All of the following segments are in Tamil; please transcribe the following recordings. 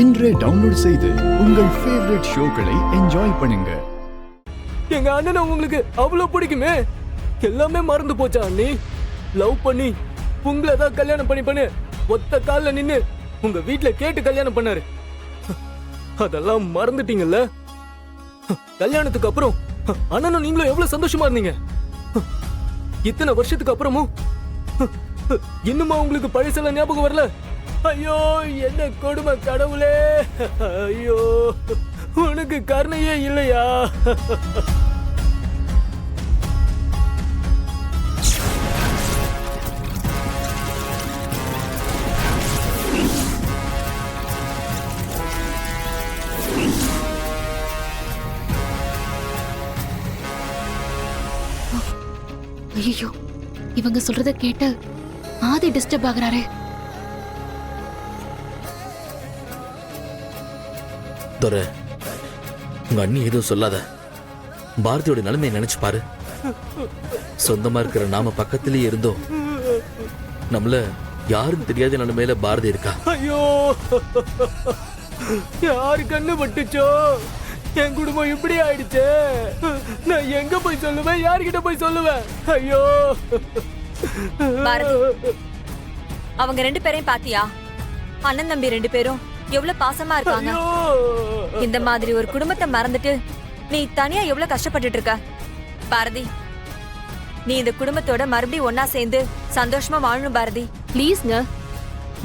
இன்றே டவுன்லோட் செய்து உங்கள் ஃபேவரட் ஷோக்களை என்ஜாய் பண்ணுங்க. எங்க அண்ணனை உங்களுக்கு அவ்வளவு பிடிக்குமே, எல்லாமே மறந்து போச்சா அண்ணி? லவ் பண்ணி உங்களை தான் கல்யாணம் பண்ணி ஒத்த கால்ல நின்னு உங்க வீட்டுல கேட்டு கல்யாணம் பண்ணாரு. அதெல்லாம் மறந்துட்டீங்கல்ல? கல்யாணத்துக்கு அப்புறம் அண்ணனும் நீங்களும் எவ்வளவு சந்தோஷமா இருந்தீங்க. இத்தனை வருஷத்துக்கு அப்புறமும் இன்னுமா உங்களுக்கு பழசெல்லாம் ஞாபகம் வரல? ஐயோ என்ன கொடுமை கடவுளே! ஐயோ உனக்கு கருணையே இல்லையா? ஐயோ, இவங்க சொல்றத கேட்டு ஆதி டிஸ்டர்ப் ஆகுறாரே. துரை, உங்க அண்ணி எதுவும் சொல்லாத. பாரதியோட நிலைமையை நினைச்சு பாரு. சொந்தமா இருக்கிற நாம பக்கத்திலேயே இருந்தோம், நம்மள யாரும் தெரியாத நிலைமையில பாரதி இருக்கா. ஐயோ யாரு கண்ணு பட்டுச்சோ, என் குடும்பம் இப்படி ஆயிடுச்சு. நான் எங்க போய் சொல்லுவேன், யார்கிட்ட போய் சொல்லுவேன்? ஐயோ பாரதி, அவங்க ரெண்டு பேரையும் பாத்தியா? அண்ணன் தம்பி ரெண்டு பேரும் எவ்வளவு பாசமா இருக்காங்க. இந்த மாதிரி ஒரு குடும்பத்தை மறந்துட்டு நீ தனியா எவ்வளவு கஷ்டப்பட்டுட்டு இருக்க. பாரதி, நீ இந்த குடும்பத்தோட மறுபடியும் ஒன்னா சேர்ந்து சந்தோஷமா வாழணும் பாரதி. ப்ளீஸ்ங்க,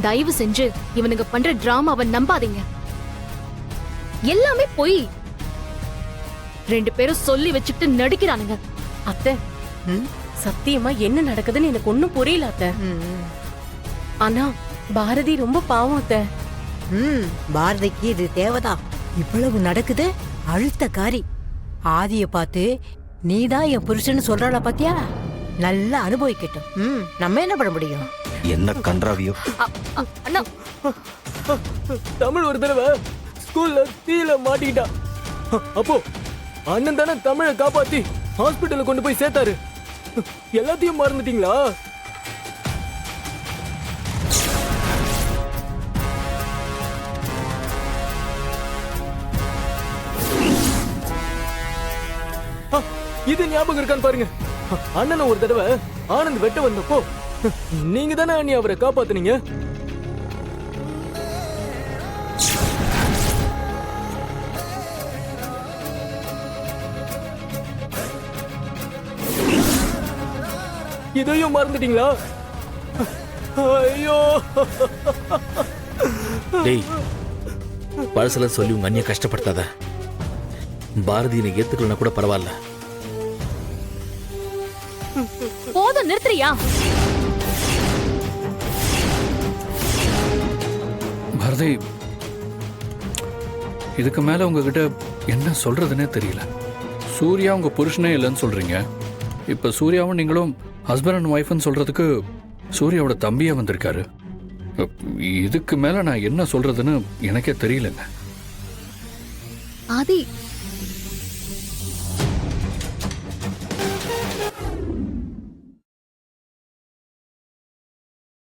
தயவு செஞ்சு இவனுங்க பண்ற டிராமாவை நம்பாதீங்க. எல்லாமே பொய். ரெண்டு பேரும் சொல்லி வச்சுட்டு நடிக்கிறானுங்க. அத்தை, சத்தியமா என்ன நடக்குதுன்னு எனக்கு ஒண்ணும் புரியல அத்தை. ஆனா பாரதி ரொம்ப பாவம் அத்தை. பாரதிக்கு இது தேவைதான். இவ்வளவு நடக்குது, அழுத்த காரி. ஆதிய பார்த்து நீதான் என் புருஷன்னு சொல்றாளா பாத்தியா? நல்லா அனுபவிக்கட்டும். நம்ம என்ன பண்ண முடியும்? என்ன கன்றாவியோ. அண்ணா, தமிழ் ஒரு தடவை ஸ்கூல்ல தீல மாட்டிக்கிட்டா. அப்போ அண்ணன் தானே தமிழை காப்பாத்தி ஹாஸ்பிட்டல்ல கொண்டு போய் சேர்த்தாரு. எல்லாத்தையும் மறந்துட்டீங்களா? இது ஞாபகம் இருக்கான்னு பாருங்க. அண்ணனை ஒரு தடவை ஆனந்த் வெட்ட வந்தப்போ நீங்க தானே அண்ணி அவரை காப்பாத்துனீங்க. இதையும் மறந்துட்டீங்களா? ஐயோ டேய், பழசெல்லாம் சொல்லி உங்க அண்ணியை கஷ்டப்படுத்தாத. பாரதியை ஏத்துக்கலன்னா கூட பரவாயில்ல. போதும், நிறுத்துறியா? பாரதி, இதுக்கு மேல உங்ககிட்ட என்ன சொல்றதுன்னே தெரியல. சூர்யா உங்க புருஷனே இல்லைன்னு சொல்றீங்க. இப்ப சூர்யாவும் நீங்களும் ஹஸ்பண்ட் அண்ட் ஒய்ஃப்னு சொல்றதுக்கு சூர்யாவோட தம்பியா வந்திருக்காரு. இதுக்கு மேல நான் என்ன சொல்றதுன்னு எனக்கே தெரியலங்க. ஆதி,